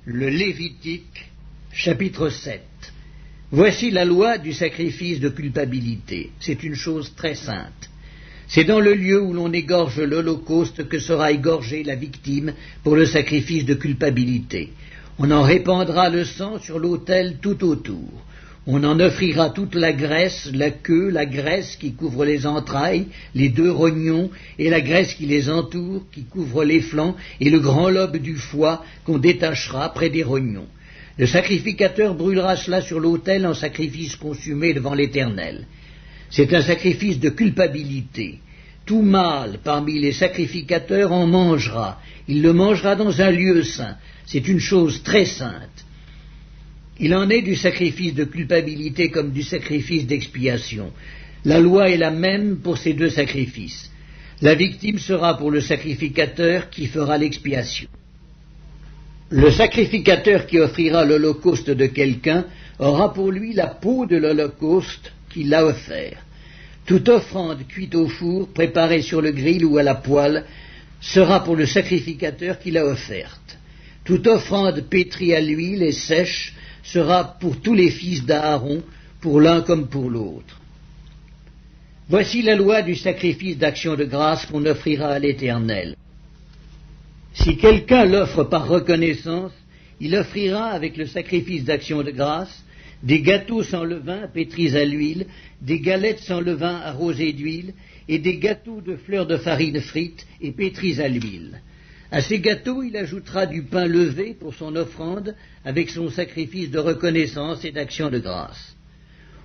Le Lévitique, chapitre 7. Voici la loi du sacrifice de culpabilité. C'est une chose très sainte. C'est dans le lieu où l'on égorge l'holocauste que sera égorgée la victime pour le sacrifice de culpabilité. On en répandra le sang sur l'autel tout autour. On en offrira toute la graisse, la queue, la graisse qui couvre les entrailles, les deux rognons, et la graisse qui les entoure, qui couvre les flancs, et le grand lobe du foie qu'on détachera près des rognons. Le sacrificateur brûlera cela sur l'autel en sacrifice consumé devant l'Éternel. C'est un sacrifice de culpabilité. Tout mâle parmi les sacrificateurs en mangera. Il le mangera dans un lieu saint. C'est une chose très sainte. Il en est du sacrifice de culpabilité comme du sacrifice d'expiation. La loi est la même pour ces deux sacrifices. La victime sera pour le sacrificateur qui fera l'expiation. Le sacrificateur qui offrira l'holocauste de quelqu'un aura pour lui la peau de l'holocauste qu'il a offert. Toute offrande cuite au four, préparée sur le grill ou à la poêle, sera pour le sacrificateur qui l'a offerte. Toute offrande pétrie à l'huile et sèche sera pour tous les fils d'Aaron, pour l'un comme pour l'autre. Voici la loi du sacrifice d'action de grâce qu'on offrira à l'Éternel. Si quelqu'un l'offre par reconnaissance, il offrira avec le sacrifice d'action de grâce des gâteaux sans levain pétris à l'huile, des galettes sans levain arrosées d'huile, et des gâteaux de fleurs de farine frites et pétris à l'huile. À ces gâteaux, il ajoutera du pain levé pour son offrande avec son sacrifice de reconnaissance et d'action de grâce.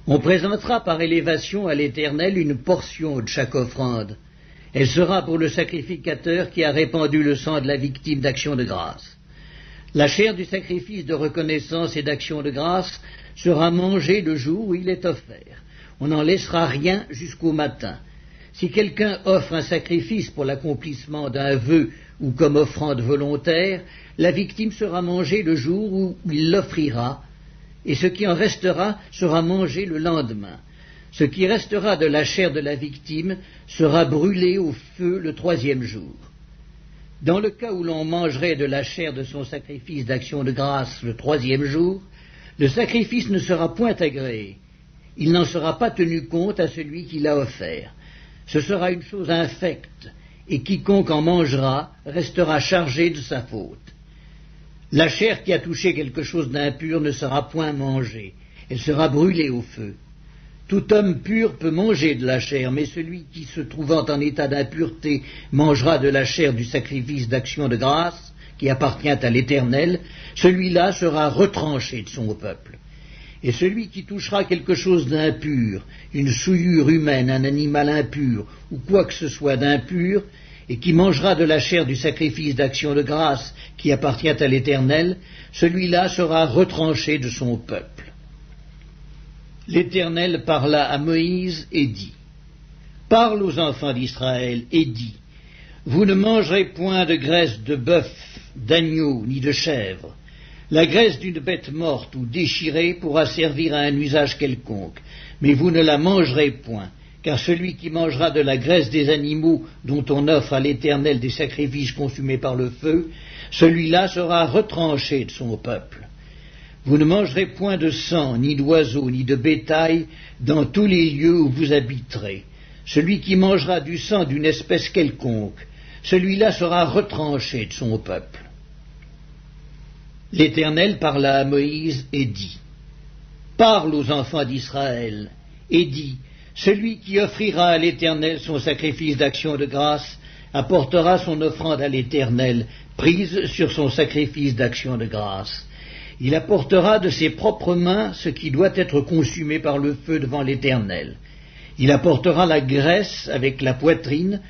On présentera par élévation à l'Éternel une portion de chaque offrande. Elle sera pour le sacrificateur qui a répandu le sang de la victime d'action de grâce. La chair du sacrifice de reconnaissance et d'action de grâce sera mangée le jour où il est offert. On n'en laissera rien jusqu'au matin. Si quelqu'un offre un sacrifice pour l'accomplissement d'un vœu ou comme offrande volontaire, la victime sera mangée le jour où il l'offrira, et ce qui en restera sera mangé le lendemain. Ce qui restera de la chair de la victime sera brûlé au feu le 3e jour. Dans le cas où l'on mangerait de la chair de son sacrifice d'action de grâce le 3e jour, le sacrifice ne sera point agréé. Il n'en sera pas tenu compte à celui qui l'a offert. Ce sera une chose infecte, et quiconque en mangera restera chargé de sa faute. La chair qui a touché quelque chose d'impur ne sera point mangée, elle sera brûlée au feu. Tout homme pur peut manger de la chair, mais celui qui, se trouvant en état d'impureté, mangera de la chair du sacrifice d'action de grâce, qui appartient à l'Éternel, celui-là sera retranché de son peuple. Et celui qui touchera quelque chose d'impur, une souillure humaine, un animal impur, ou quoi que ce soit d'impur, et qui mangera de la chair du sacrifice d'action de grâce qui appartient à l'Éternel, celui-là sera retranché de son peuple. L'Éternel parla à Moïse et dit, « Parle aux enfants d'Israël et dis, vous ne mangerez point de graisse de bœuf, d'agneau, ni de chèvre. La graisse d'une bête morte ou déchirée pourra servir à un usage quelconque, mais vous ne la mangerez point, car celui qui mangera de la graisse des animaux dont on offre à l'Éternel des sacrifices consumés par le feu, celui-là sera retranché de son peuple. Vous ne mangerez point de sang, ni d'oiseaux, ni de bétail, dans tous les lieux où vous habiterez. Celui qui mangera du sang d'une espèce quelconque, celui-là sera retranché de son peuple. » L'Éternel parla à Moïse et dit, « Parle aux enfants d'Israël et dis, celui qui offrira à l'Éternel son sacrifice d'action de grâce apportera son offrande à l'Éternel, prise sur son sacrifice d'action de grâce. Il apportera de ses propres mains ce qui doit être consumé par le feu devant l'Éternel. Il apportera la graisse avec la poitrine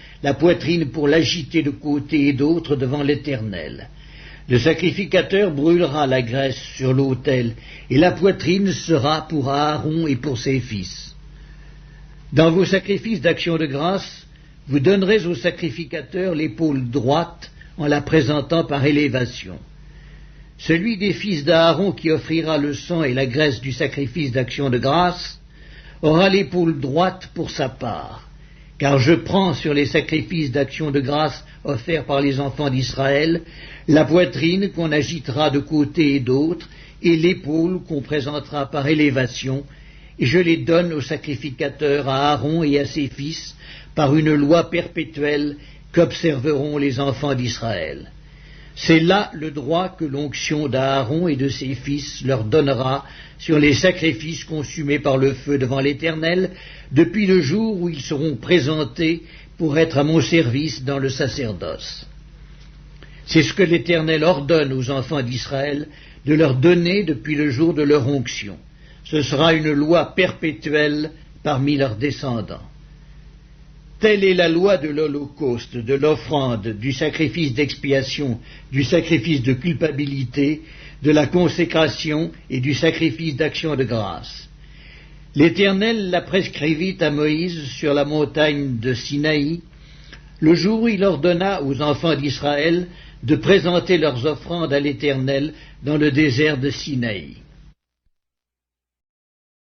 pour l'agiter de côté et d'autre devant l'Éternel. Le sacrificateur brûlera la graisse sur l'autel, et la poitrine sera pour Aaron et pour ses fils. Dans vos sacrifices d'action de grâce, vous donnerez au sacrificateur l'épaule droite en la présentant par élévation. Celui des fils d'Aaron qui offrira le sang et la graisse du sacrifice d'action de grâce aura l'épaule droite pour sa part, car je prends sur les sacrifices d'action de grâce offerts par les enfants d'Israël la poitrine qu'on agitera de côté et d'autre, et l'épaule qu'on présentera par élévation, et je les donne au sacrificateur, à Aaron et à ses fils, par une loi perpétuelle qu'observeront les enfants d'Israël. C'est là le droit que l'onction d'Aaron et de ses fils leur donnera sur les sacrifices consumés par le feu devant l'Éternel, depuis le jour où ils seront présentés pour être à mon service dans le sacerdoce. C'est ce que l'Éternel ordonne aux enfants d'Israël de leur donner depuis le jour de leur onction. Ce sera une loi perpétuelle parmi leurs descendants. Telle est la loi de l'holocauste, de l'offrande, du sacrifice d'expiation, du sacrifice de culpabilité, de la consécration et du sacrifice d'action de grâce. L'Éternel la prescrivit à Moïse sur la montagne de Sinaï, le jour où il ordonna aux enfants d'Israël de présenter leurs offrandes à l'Éternel dans le désert de Sinaï.